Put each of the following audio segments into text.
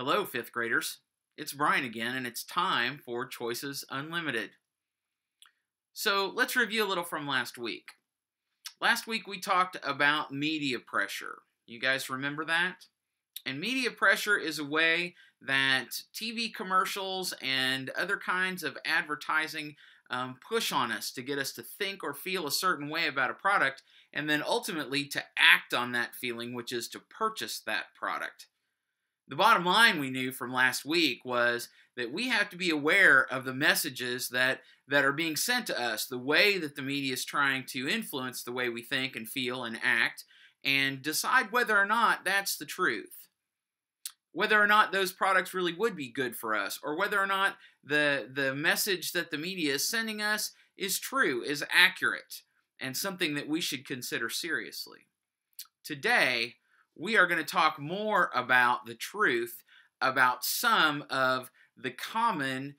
Hello, fifth graders. It's Brian again, and it's time for Choices Unlimited. So let's review a little from last week. Last week we talked about media pressure. You guys remember that? And media pressure is a way that TV commercials and other kinds of advertising push on us to get us to think or feel a certain way about a product, and then ultimately to act on that feeling, which is to purchase that product. The bottom line we knew from last week was that we have to be aware of the messages that are being sent to us, the way that the media is trying to influence the way we think and feel and act, and decide whether or not that's the truth. Whether or not those products really would be good for us, or whether or not the message that the media is sending us is true, is accurate, and something that we should consider seriously. Today, we are going to talk more about the truth about some of the common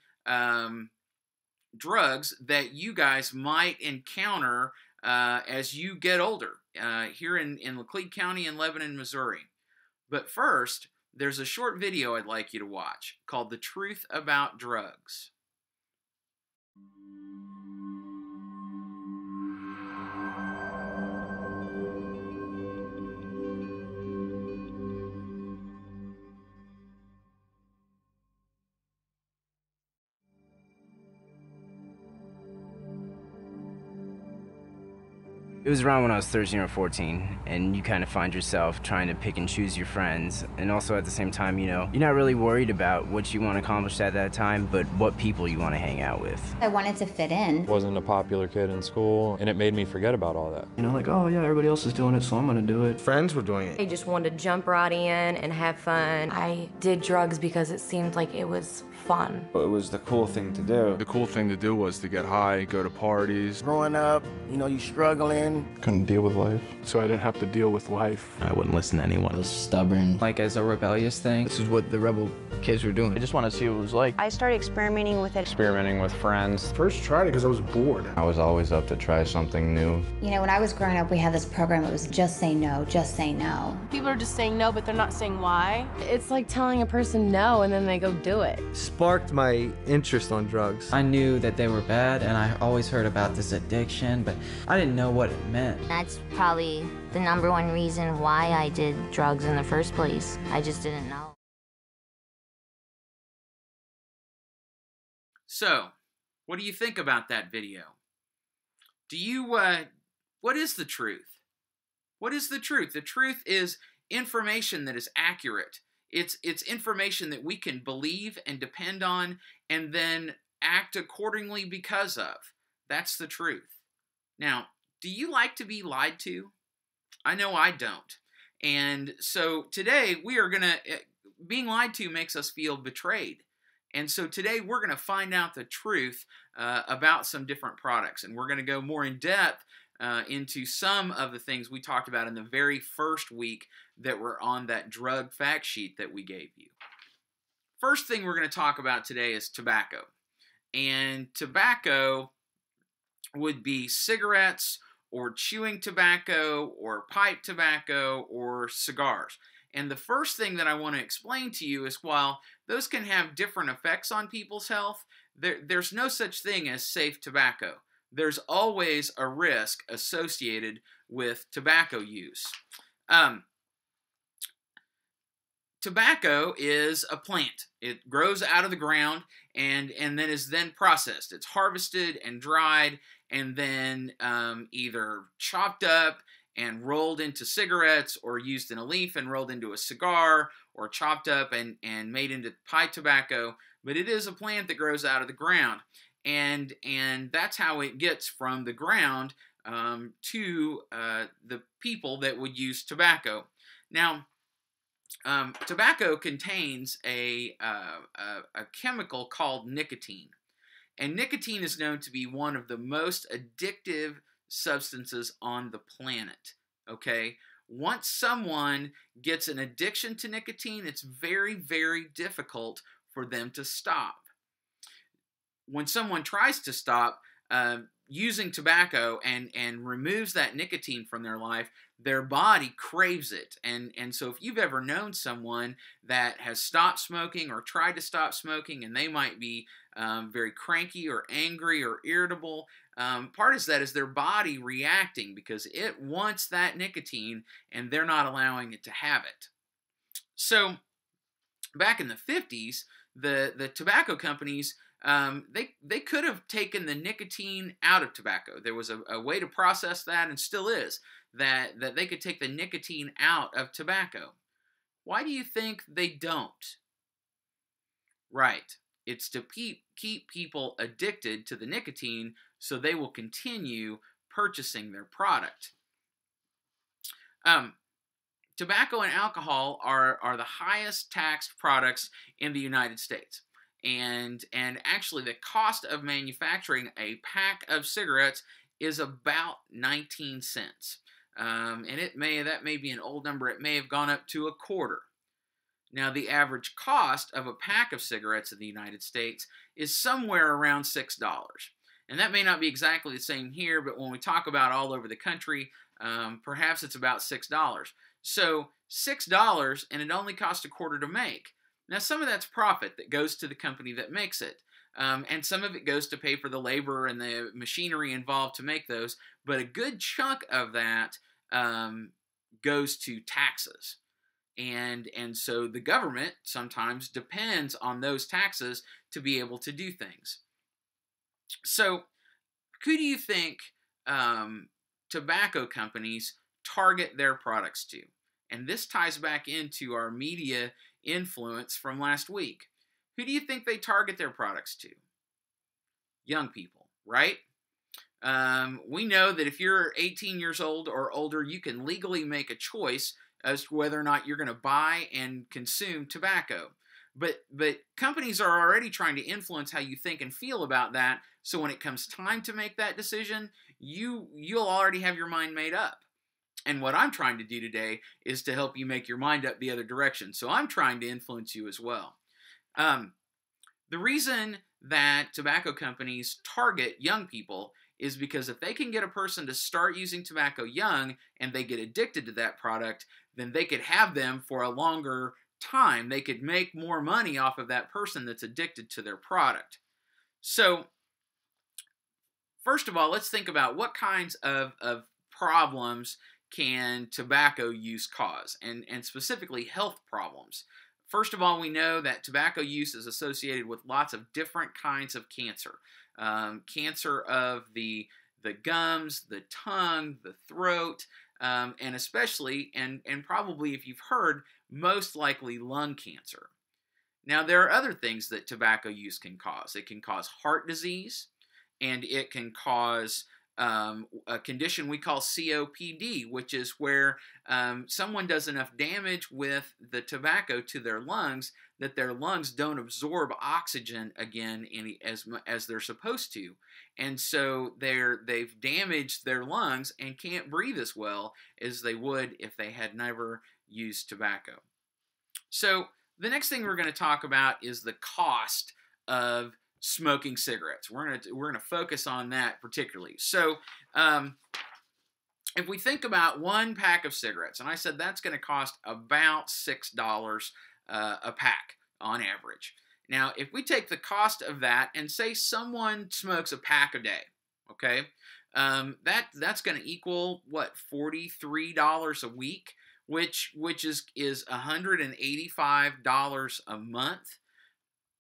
drugs that you guys might encounter as you get older here in Laclede County in Lebanon, Missouri. But first, there's a short video I'd like you to watch called The Truth About Drugs. It was around when I was 13 or 14, and you kind of find yourself trying to pick and choose your friends, and also at the same time, you're not really worried about what you want to accomplish at that time, but what people you want to hang out with. I wanted to fit in. Wasn't a popular kid in school, and it made me forget about all that. Like, oh yeah, everybody else is doing it, so I'm gonna do it. Friends were doing it. I just wanted to jump right in and have fun. I did drugs because it seemed like it was fun. It was the cool thing to do. The cool thing to do was to get high, go to parties. Growing up, you struggling. Couldn't deal with life, so I didn't have to deal with life. I wouldn't listen to anyone. I was stubborn. Like as a rebellious thing. This is what the rebel kids were doing. I just wanted to see what it was like. I started experimenting with it. Experimenting with friends. First tried it because I was bored. I was always up to try something new. When I was growing up, we had this program. It was just say no, just say no. People are just saying no, but they're not saying why. It's like telling a person no and then they go do it. Sparked my interest on drugs. I knew that they were bad, and I always heard about this addiction, but I didn't know what it meant. That's probably the #1 reason why I did drugs in the first place. I just didn't know. So, what do you think about that video? What is the truth? What is the truth? The truth is information that is accurate. It's information that we can believe and depend on and then act accordingly because of. That's the truth. Now, do you like to be lied to? I know I don't. And so today we are being lied to makes us feel betrayed. And so today we're going to find out the truth about some different products. And we're going to go more in depth into some of the things we talked about in the very first week that were on that drug fact sheet that we gave you. First thing we're going to talk about today is tobacco. And tobacco would be cigarettes or chewing tobacco or pipe tobacco or cigars. And the first thing that I want to explain to you is while those can have different effects on people's health, there's no such thing as safe tobacco. There's always a risk associated with tobacco use. Tobacco is a plant. It grows out of the ground and then is then processed. It's harvested and dried and then either chopped up and rolled into cigarettes or used in a leaf and rolled into a cigar or chopped up and made into pipe tobacco. But it is a plant that grows out of the ground. And that's how it gets from the ground to the people that would use tobacco. Now, tobacco contains a chemical called nicotine. And nicotine is known to be one of the most addictive substances on the planet, okay? Once someone gets an addiction to nicotine, it's very, very difficult for them to stop. When someone tries to stop, using tobacco and removes that nicotine from their life, their body craves it. And so if you've ever known someone that has stopped smoking or tried to stop smoking, and they might be very cranky or angry or irritable, part of that is their body reacting because it wants that nicotine and they're not allowing it to have it. So back in the 50s, the tobacco companies, they could have taken the nicotine out of tobacco. There was a way to process that, and still is, that they could take the nicotine out of tobacco. Why do you think they don't? Right. It's to keep people addicted to the nicotine so they will continue purchasing their product. Tobacco and alcohol are the highest taxed products in the United States. And actually the cost of manufacturing a pack of cigarettes is about 19 cents. And that may be an old number. It may have gone up to a quarter. Now, the average cost of a pack of cigarettes in the United States is somewhere around $6. And that may not be exactly the same here, but when we talk about all over the country, perhaps it's about $6. So $6, and it only costs a quarter to make. Now, some of that's profit that goes to the company that makes it. And some of it goes to pay for the labor and the machinery involved to make those. But a good chunk of that goes to taxes. And so the government sometimes depends on those taxes to be able to do things. So who do you think tobacco companies target their products to? And this ties back into our media influence from last week. Who do you think they target their products to? Young people, right? We know that if you're 18 years old or older, you can legally make a choice as to whether or not you're going to buy and consume tobacco. But companies are already trying to influence how you think and feel about that, so when it comes time to make that decision, you'll already have your mind made up. And what I'm trying to do today is to help you make your mind up the other direction. So I'm trying to influence you as well. The reason that tobacco companies target young people is because if they can get a person to start using tobacco young and they get addicted to that product, then they could have them for a longer time. They could make more money off of that person that's addicted to their product. So, first of all, let's think about what kinds of problems can tobacco use cause, and specifically health problems. First of all, we know that tobacco use is associated with lots of different kinds of cancer. Cancer of the gums, the tongue, the throat, and especially, and probably if you've heard, most likely lung cancer. Now, there are other things that tobacco use can cause. It can cause heart disease, and it can cause a condition we call COPD, which is where someone does enough damage with the tobacco to their lungs that their lungs don't absorb oxygen again as they're supposed to. And so they've damaged their lungs and can't breathe as well as they would if they had never used tobacco. So the next thing we're going to talk about is the cost of smoking cigarettes. We're going to focus on that particularly. So if we think about one pack of cigarettes, and I said that's going to cost about $6 a pack on average. Now, if we take the cost of that and say someone smokes a pack a day, okay, that's going to equal what, $43 a week, which is $185 a month,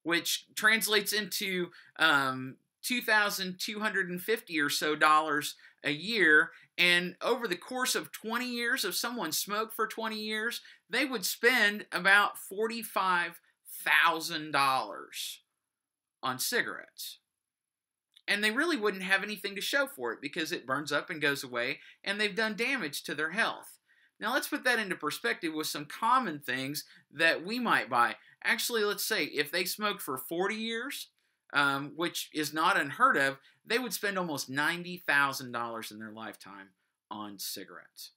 which translates into $2,250 or so a year. And over the course of 20 years, if someone smoked for 20 years, they would spend about $45,000 on cigarettes. And they really wouldn't have anything to show for it because it burns up and goes away, and they've done damage to their health. Now let's put that into perspective with some common things that we might buy. Actually, let's say if they smoked for 40 years, which is not unheard of, they would spend almost $90,000 in their lifetime on cigarettes.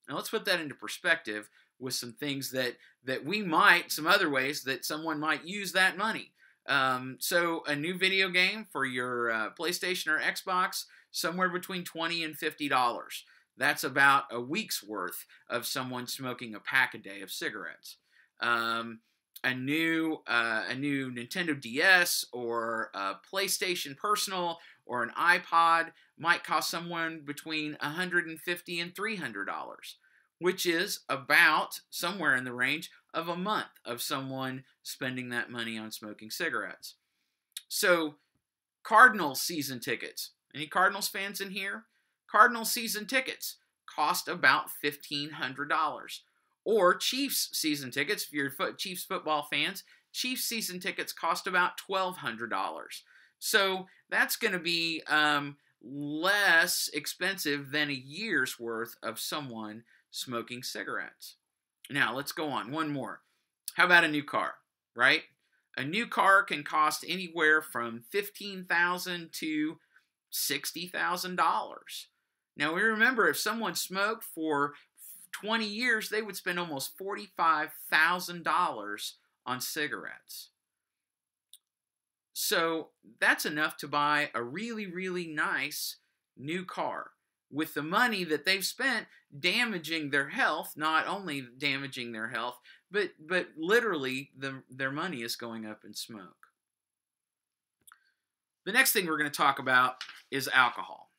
Now let's put that into perspective with some things that we might, some other ways that someone might use that money. So a new video game for your PlayStation or Xbox, somewhere between $20 and $50. That's about a week's worth of someone smoking a pack a day of cigarettes. A new Nintendo DS or a PlayStation Personal or an iPod might cost someone between $150 and $300, which is about somewhere in the range of a month of someone spending that money on smoking cigarettes. So, Cardinals season tickets. Any Cardinals fans in here? Cardinals season tickets cost about $1,500. Or Chiefs season tickets, if you're Chiefs football fans, Chiefs season tickets cost about $1,200. So that's going to be less expensive than a year's worth of someone smoking cigarettes. Now, let's go on. One more. How about a new car, right? A new car can cost anywhere from $15,000 to $60,000. Now, we remember if someone smoked for 20 years, they would spend almost $45,000 on cigarettes. So that's enough to buy a really, really nice new car with the money that they've spent damaging their health, not only damaging their health, but literally their money is going up in smoke. The next thing we're going to talk about is alcohol.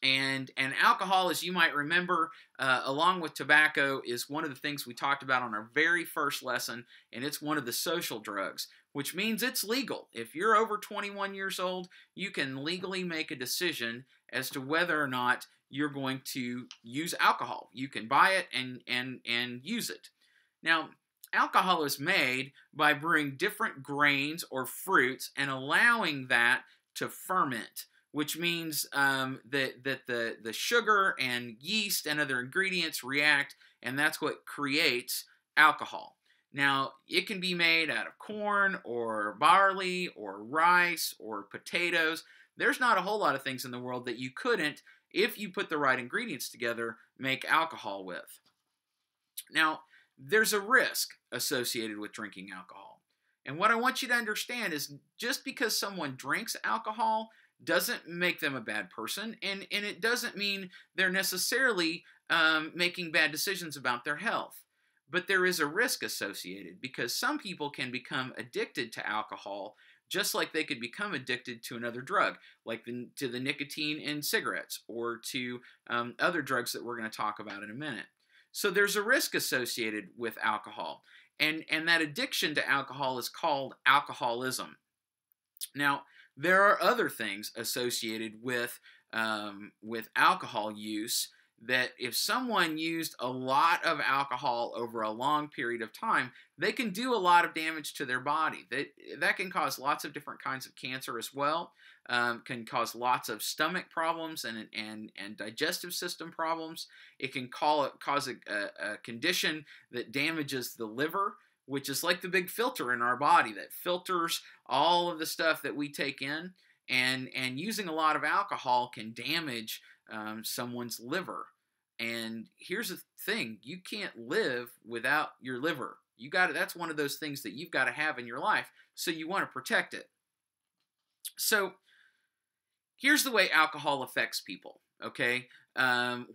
And alcohol, as you might remember, along with tobacco, is one of the things we talked about on our very first lesson, and it's one of the social drugs, which means it's legal. If you're over 21 years old, you can legally make a decision as to whether or not you're going to use alcohol. You can buy it and use it. Now, alcohol is made by brewing different grains or fruits and allowing that to ferment, which means that the sugar and yeast and other ingredients react, and that's what creates alcohol. Now, it can be made out of corn or barley or rice or potatoes. There's not a whole lot of things in the world that you couldn't, if you put the right ingredients together, make alcohol with. Now, there's a risk associated with drinking alcohol. And what I want you to understand is just because someone drinks alcohol doesn't make them a bad person, and it doesn't mean they're necessarily making bad decisions about their health. But there is a risk associated because some people can become addicted to alcohol just like they could become addicted to another drug, like to the nicotine in cigarettes or to other drugs that we're going to talk about in a minute. So there's a risk associated with alcohol, and that addiction to alcohol is called alcoholism. Now, there are other things associated with alcohol use that if someone used a lot of alcohol over a long period of time, they can do a lot of damage to their body. That can cause lots of different kinds of cancer as well, can cause lots of stomach problems and digestive system problems. It can cause a condition that damages the liver, which is like the big filter in our body that filters all of the stuff that we take in, and using a lot of alcohol can damage someone's liver. And here's the thing, you can't live without your liver. That's one of those things that you've got to have in your life, so you want to protect it. So here's the way alcohol affects people, okay?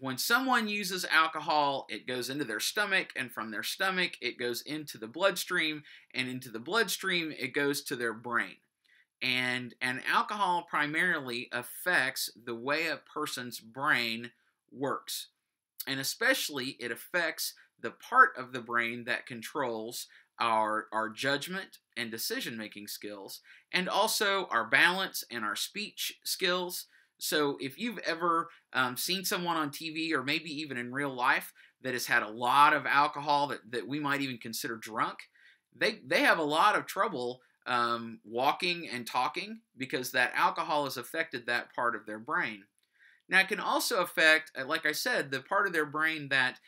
When someone uses alcohol, it goes into their stomach, and from their stomach, it goes into the bloodstream, and into the bloodstream, it goes to their brain. And alcohol primarily affects the way a person's brain works. And especially, it affects the part of the brain that controls our judgment and decision-making skills, and also our balance and our speech skills. So if you've ever seen someone on TV or maybe even in real life that has had a lot of alcohol that we might even consider drunk, they have a lot of trouble walking and talking because that alcohol has affected that part of their brain. Now, it can also affect, like I said, the part of their brain that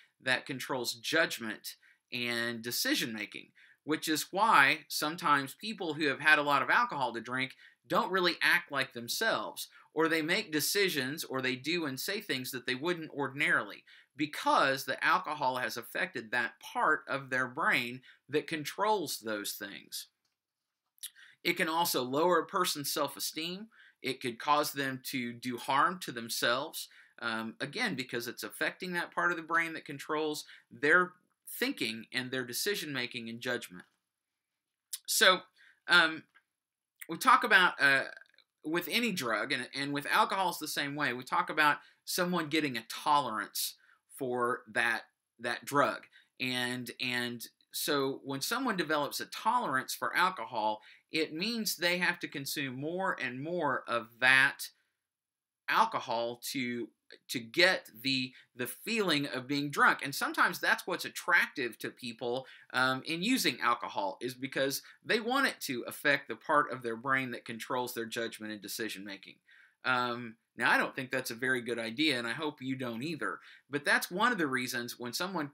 controls judgment and decision-making, which is why sometimes people who have had a lot of alcohol to drink don't really act like themselves, or they make decisions or they do and say things that they wouldn't ordinarily, because the alcohol has affected that part of their brain that controls those things. It can also lower a person's self-esteem. It could cause them to do harm to themselves, again, because it's affecting that part of the brain that controls their thinking and their decision-making and judgment. So we talk about, with any drug, and with alcohol it's the same way, we talk about someone getting a tolerance for that drug. And so when someone develops a tolerance for alcohol, it means they have to consume more and more of that alcohol to get the feeling of being drunk. And sometimes that's what's attractive to people in using alcohol, is because they want it to affect the part of their brain that controls their judgment and decision making. Now, I don't think that's a very good idea, and I hope you don't either. But that's one of the reasons when someone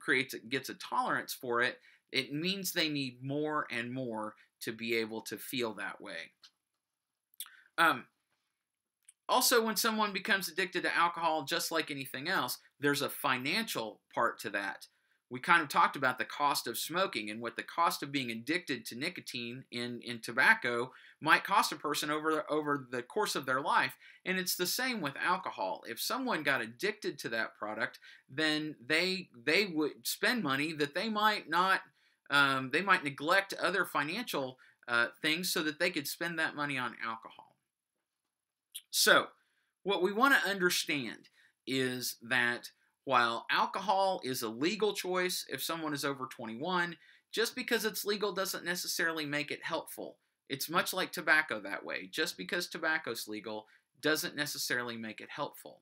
gets a tolerance for it, it means they need more and more to be able to feel that way. Also, when someone becomes addicted to alcohol, just like anything else, there's a financial part to that. We kind of talked about the cost of smoking and what the cost of being addicted to nicotine in tobacco might cost a person over the course of their life. And it's the same with alcohol. If someone got addicted to that product, then they would spend money that they might not, they might neglect other financial things so that they could spend that money on alcohol. So, what we want to understand is that while alcohol is a legal choice if someone is over 21, just because it's legal doesn't necessarily make it helpful. It's much like tobacco that way. Just because tobacco's legal doesn't necessarily make it helpful.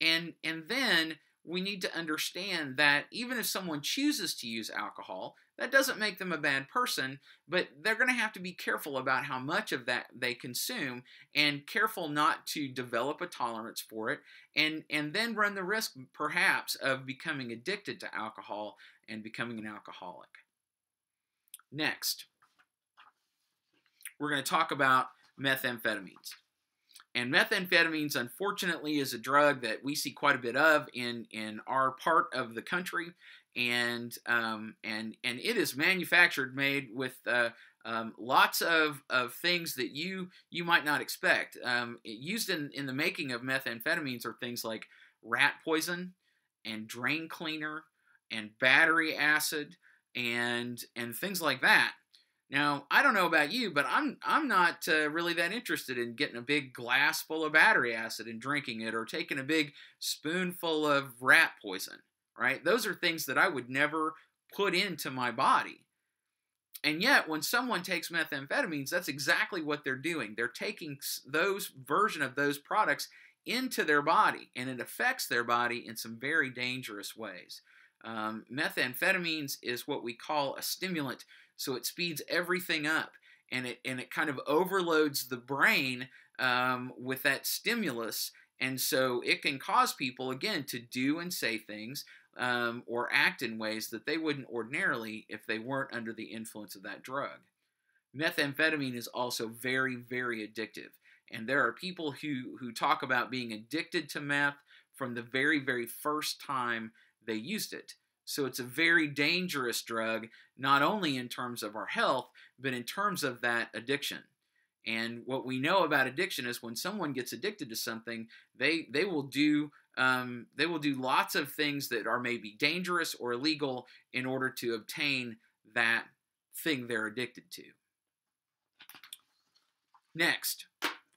And then we need to understand that even if someone chooses to use alcohol, that doesn't make them a bad person, but they're going to have to be careful about how much of that they consume, and careful not to develop a tolerance for it, and then run the risk, perhaps, of becoming addicted to alcohol and becoming an alcoholic. Next, we're going to talk about methamphetamines. And methamphetamines, unfortunately, is a drug that we see quite a bit of in our part of the country, and it is made with lots of things that you might not expect. Used in the making of methamphetamines are things like rat poison and drain cleaner and battery acid and things like that. Now, I don't know about you, but I'm not really that interested in getting a big glass full of battery acid and drinking it, or taking a big spoonful of rat poison, right? Those are things that I would never put into my body. And yet, when someone takes methamphetamines, that's exactly what they're doing. They're taking those version of those products into their body, and it affects their body in some very dangerous ways. Methamphetamines is what we call a stimulant. So it speeds everything up, and it kind of overloads the brain with that stimulus, and so it can cause people, again, to do and say things or act in ways that they wouldn't ordinarily if they weren't under the influence of that drug. Methamphetamine is also very, very addictive, and there are people who talk about being addicted to meth from the very, very first time they used it. So it's a very dangerous drug, not only in terms of our health, but in terms of that addiction. And what we know about addiction is when someone gets addicted to something, they will do lots of things that are maybe dangerous or illegal in order to obtain that thing they're addicted to. Next,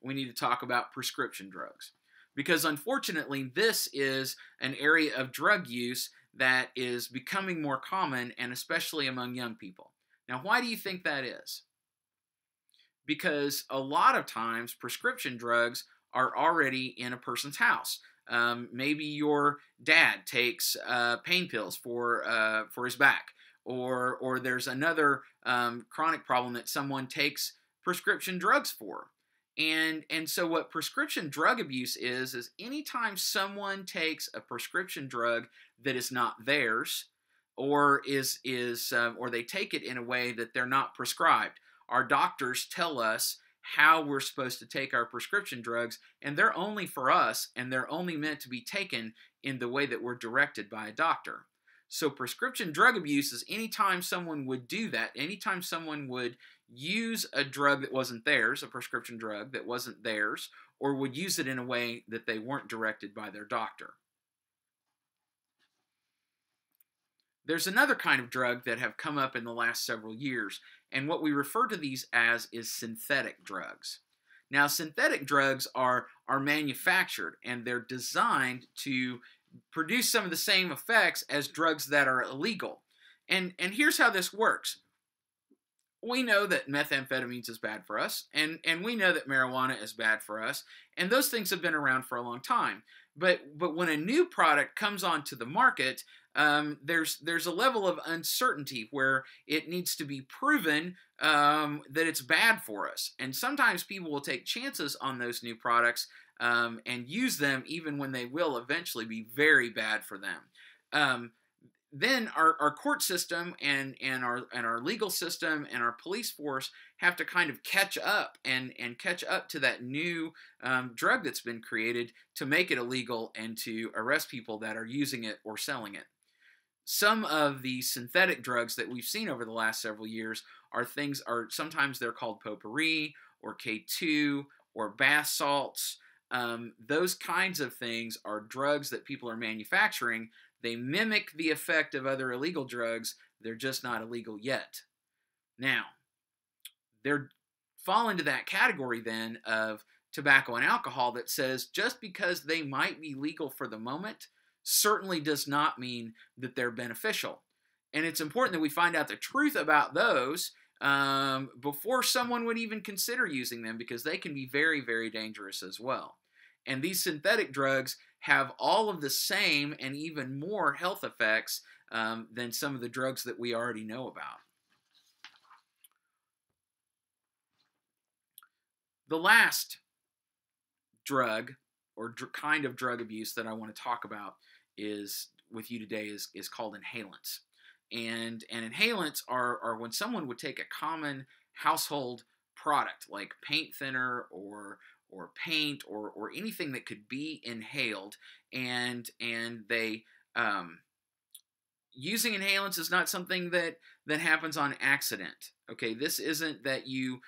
we need to talk about prescription drugs, because unfortunately this is an area of drug use that is becoming more common, and especially among young people. Now, why do you think that is? Because a lot of times prescription drugs are already in a person's house. Maybe your dad takes pain pills for his back, or there's another chronic problem that someone takes prescription drugs for. And so what prescription drug abuse is anytime someone takes a prescription drug that is not theirs, or or they take it in a way that they're not prescribed. Our doctors tell us how we're supposed to take our prescription drugs, and they're only for us, and they're only meant to be taken in the way that we're directed by a doctor. So prescription drug abuse is anytime someone would do that, anytime someone would use a drug that wasn't theirs, a prescription drug that wasn't theirs, or would use it in a way that they weren't directed by their doctor. There's another kind of drug that have come up in the last several years, and what we refer to these as is synthetic drugs. Now, synthetic drugs are manufactured, and they're designed to produce some of the same effects as drugs that are illegal. And here's how this works. We know that methamphetamines is bad for us, and we know that marijuana is bad for us, and those things have been around for a long time. But when a new product comes onto the market, there's a level of uncertainty where it needs to be proven that it's bad for us. And sometimes people will take chances on those new products and use them even when they will eventually be very bad for them. Then our court system and our legal system and our police force have to kind of catch up and catch up to that new drug that's been created to make it illegal and to arrest people that are using it or selling it. Some of the synthetic drugs that we've seen over the last several years sometimes they're called potpourri or K2 or bath salts. Those kinds of things are drugs that people are manufacturing. They mimic the effect of other illegal drugs. They're just not illegal yet. Now, they fall into that category then of tobacco and alcohol that says just because they might be legal for the moment certainly does not mean that they're beneficial. And it's important that we find out the truth about those before someone would even consider using them, because they can be very, very dangerous as well. And these synthetic drugs have all of the same and even more health effects than some of the drugs that we already know about. The last drug or kind of drug abuse that I want to talk about with you today is called inhalants. And inhalants are when someone would take a common household product like paint thinner or paint or anything that could be inhaled, and they using inhalants is not something that happens on accident. Okay, this isn't that you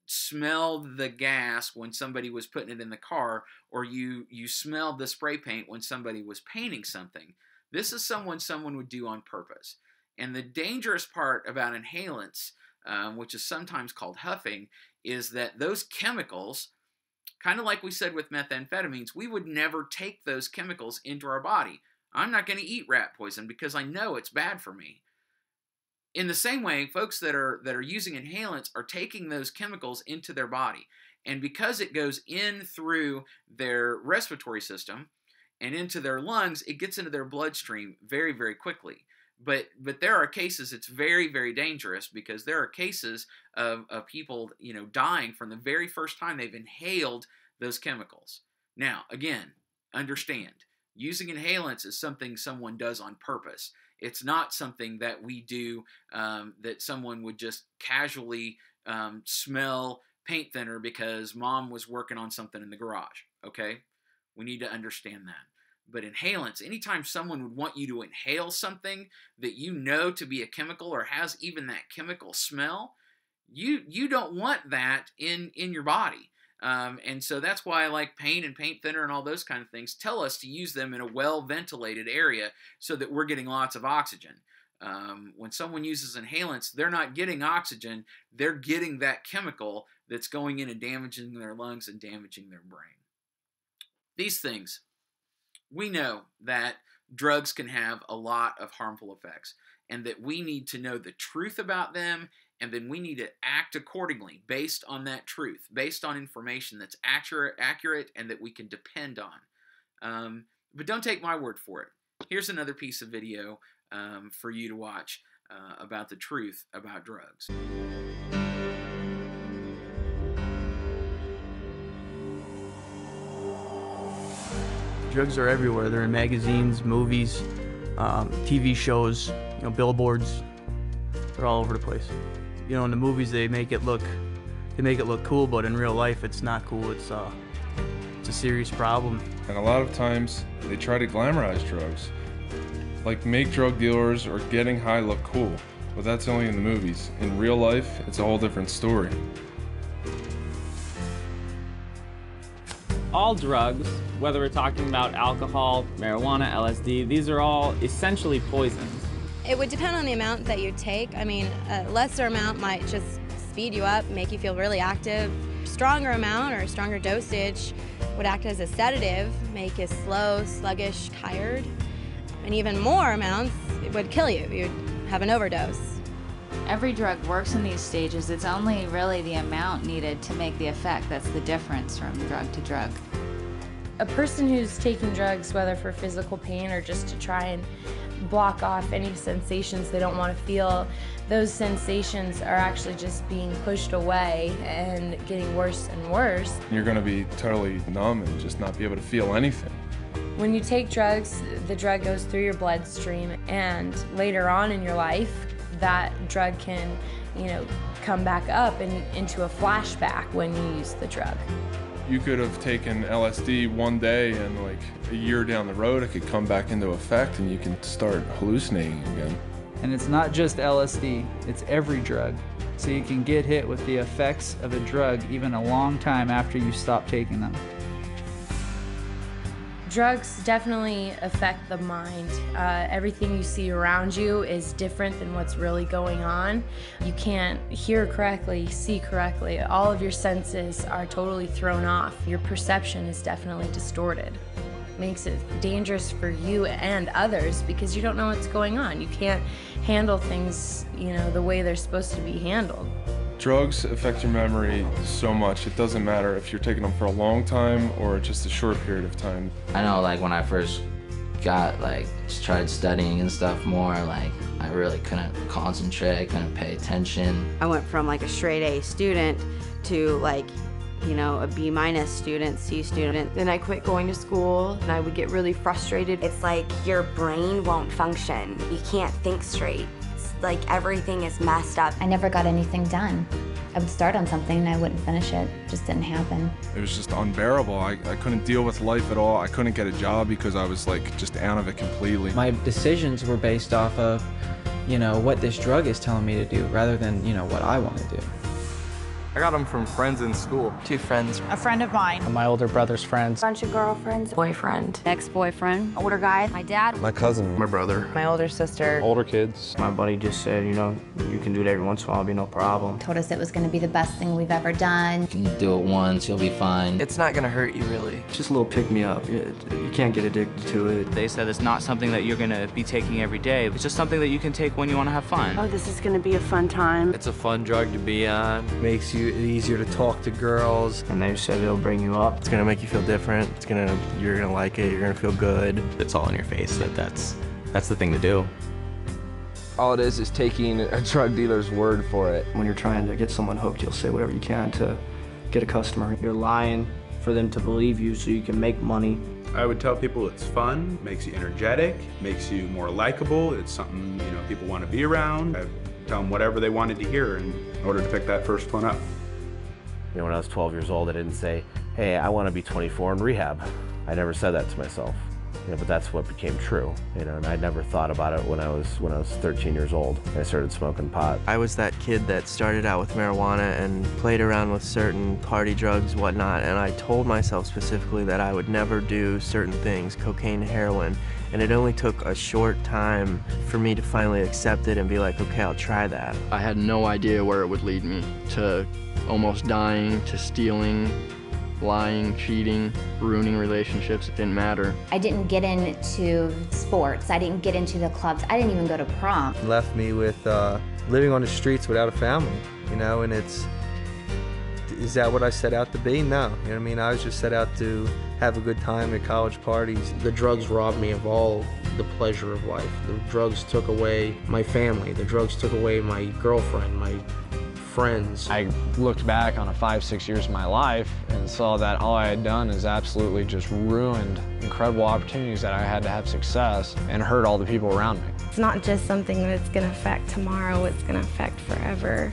smelled the gas when somebody was putting it in the car, or you smelled the spray paint when somebody was painting something. This is someone would do on purpose. And the dangerous part about inhalants, which is sometimes called huffing, is that those chemicals, kind of like we said with methamphetamines, we would never take those chemicals into our body. I'm not going to eat rat poison because I know it's bad for me. In the same way, folks that are using inhalants are taking those chemicals into their body. And because it goes in through their respiratory system and into their lungs, it gets into their bloodstream very, very quickly. But there are cases it's very, very dangerous, because there are cases of people dying from the very first time they've inhaled those chemicals. Now, again, understand, using inhalants is something someone does on purpose. It's not something that we do that someone would just casually smell paint thinner because mom was working on something in the garage, okay? We need to understand that. But inhalants, anytime someone would want you to inhale something that you know to be a chemical or has even that chemical smell, you don't want that in your body. And so that's why, like paint and paint thinner and all those kind of things, tell us to use them in a well-ventilated area so that we're getting lots of oxygen. When someone uses inhalants, they're not getting oxygen, they're getting that chemical that's going in and damaging their lungs and damaging their brain. These things, we know that drugs can have a lot of harmful effects, and that we need to know the truth about them, and then we need to act accordingly based on that truth, based on information that's accurate and that we can depend on. But don't take my word for it. Here's another piece of video for you to watch about the truth about drugs. Drugs are everywhere. They're in magazines, movies, TV shows, billboards. They're all over the place. In the movies they make it look cool, but in real life it's not cool. It's a serious problem. And a lot of times they try to glamorize drugs. Like, make drug dealers or getting high look cool, but that's only in the movies. In real life, it's a whole different story. All drugs, whether we're talking about alcohol, marijuana, LSD, these are all essentially poisons. It would depend on the amount that you take. I mean, a lesser amount might just speed you up, make you feel really active. Stronger amount or a stronger dosage would act as a sedative, make you slow, sluggish, tired. And even more amounts, it would kill you. You'd have an overdose. Every drug works in these stages. It's only really the amount needed to make the effect that's the difference from drug to drug. A person who's taking drugs, whether for physical pain or just to try and block off any sensations they don't want to feel, those sensations are actually just being pushed away and getting worse and worse. You're going to be totally numb and just not be able to feel anything. When you take drugs, the drug goes through your bloodstream, and later on in your life, that drug can, come back up and into a flashback when you use the drug. You could have taken LSD one day and like a year down the road, it could come back into effect and you can start hallucinating again. And it's not just LSD, it's every drug. So you can get hit with the effects of a drug even a long time after you stop taking them. Drugs definitely affect the mind. Everything you see around you is different than what's really going on. You can't hear correctly, see correctly. All of your senses are totally thrown off. Your perception is definitely distorted. Makes it dangerous for you and others because you don't know what's going on. You can't handle things, the way they're supposed to be handled. Drugs affect your memory so much. It doesn't matter if you're taking them for a long time or just a short period of time. I know, like, when I first started studying and stuff more, I really couldn't concentrate, I couldn't pay attention. I went from a straight A student to a B- student, C student. Then I quit going to school and I would get really frustrated. It's like your brain won't function. You can't think straight. Like everything is messed up. I never got anything done. I would start on something and I wouldn't finish it. It just didn't happen. It was just unbearable. I couldn't deal with life at all. I couldn't get a job because I was just out of it completely. My decisions were based off of, what this drug is telling me to do rather than, what I want to do. I got them from friends in school. 2 friends. A friend of mine. My older brother's friends. Bunch of girlfriends. Boyfriend. Ex-boyfriend. Older guy. My dad. My cousin. My brother. My older sister. Older kids. My buddy just said, you can do it every once in a while, it'll be no problem. Told us it was going to be the best thing we've ever done. You can do it once, you'll be fine. It's not gonna hurt you, really. It's just a little pick-me-up. You can't get addicted to it. They said it's not something that you're gonna be taking every day. It's just something that you can take when you want to have fun. Oh, this is gonna be a fun time. It's a fun drug to be on. Makes you easier to talk to girls. And they said it'll bring you up. It's gonna make you feel different. You're gonna like it, you're gonna feel good. It's all in your face that's the thing to do. All it is taking a drug dealer's word for it. When you're trying to get someone hooked, you'll say whatever you can to get a customer. You're lying for them to believe you so you can make money. I would tell people it's fun, makes you energetic, makes you more likable. It's something, people want to be around. I tell them whatever they wanted to hear in order to pick that first one up. When I was 12 years old, I didn't say, hey, I want to be 24 in rehab. I never said that to myself. But that's what became true. And I never thought about it when I was 13 years old. I started smoking pot. I was that kid that started out with marijuana and played around with certain party drugs, whatnot, and I told myself specifically that I would never do certain things, cocaine, heroin, and it only took a short time for me to finally accept it and be like, okay, I'll try that. I had no idea where it would lead me, to almost dying, to stealing, lying, cheating, ruining relationships. It didn't matter. I didn't get into sports. I didn't get into the clubs. I didn't even go to prom. It left me with living on the streets without a family, and is that what I set out to be? No, I was just set out to have a good time at college parties. The drugs robbed me of all the pleasure of life. The drugs took away my family. The drugs took away my girlfriend, my friends. I looked back on 5-6 years of my life and saw that all I had done is absolutely just ruined incredible opportunities that I had to have success and hurt all the people around me. It's not just something that's going to affect tomorrow, it's going to affect forever.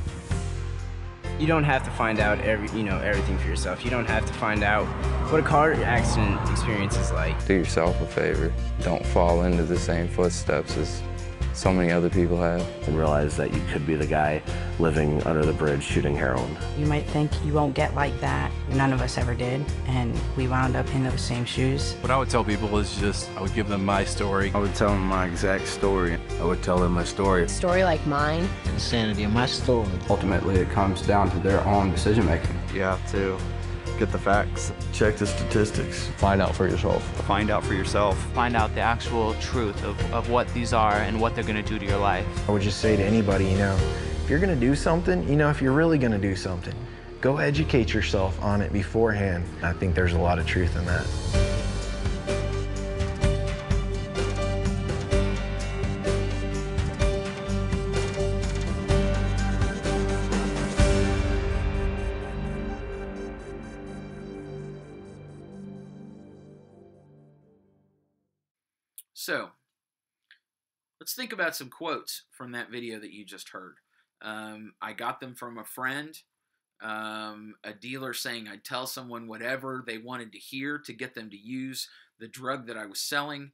You don't have to find out everything for yourself. You don't have to find out what a car accident experience is like. Do yourself a favor. Don't fall into the same footsteps as so many other people have. And realize that you could be the guy living under the bridge shooting heroin. You might think you won't get like that. None of us ever did, and we wound up in those same shoes. What I would tell people is just, I would give them my story. I would tell them my exact story. I would tell them my story. A story like mine. The insanity of my story. Ultimately, it comes down to their own decision making. You have to get the facts. Check the statistics. Find out for yourself. Find out for yourself. Find out the actual truth of what these are and what they're going to do to your life. I would just say to anybody, if you're going to do something, if you're really going to do something, go educate yourself on it beforehand. I think there's a lot of truth in that. So, let's think about some quotes from that video that you just heard. I got them from a friend, a dealer saying I'd tell someone whatever they wanted to hear to get them to use the drug that I was selling.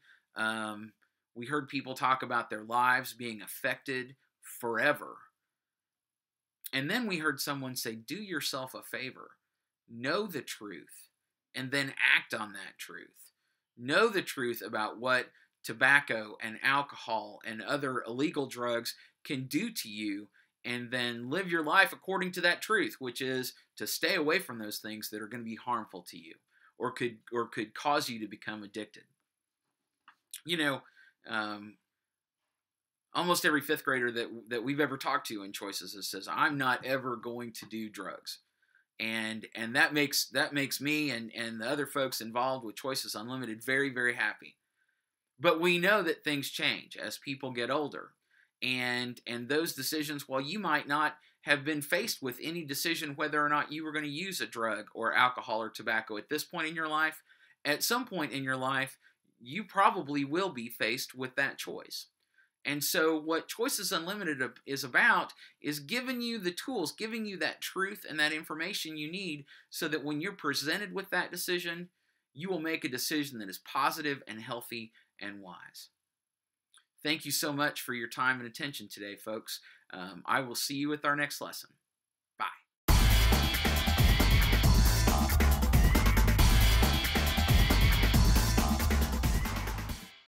We heard people talk about their lives being affected forever. And then we heard someone say, do yourself a favor. Know the truth, and then act on that truth. Know the truth about what tobacco and alcohol and other illegal drugs can do to you, and then live your life according to that truth, which is to stay away from those things that are going to be harmful to you or could cause you to become addicted. Almost every fifth grader that we've ever talked to in Choices says, I'm not ever going to do drugs. And that makes me and the other folks involved with Choices Unlimited very, very happy. But we know that things change as people get older. And those decisions, while you might not have been faced with any decision whether or not you were going to use a drug or alcohol or tobacco at this point in your life, at some point in your life, you probably will be faced with that choice. And so what Choices Unlimited is about is giving you the tools, giving you that truth and that information you need so that when you're presented with that decision, you will make a decision that is positive and healthy and wise. Thank you so much for your time and attention today, folks. I will see you with our next lesson. Bye.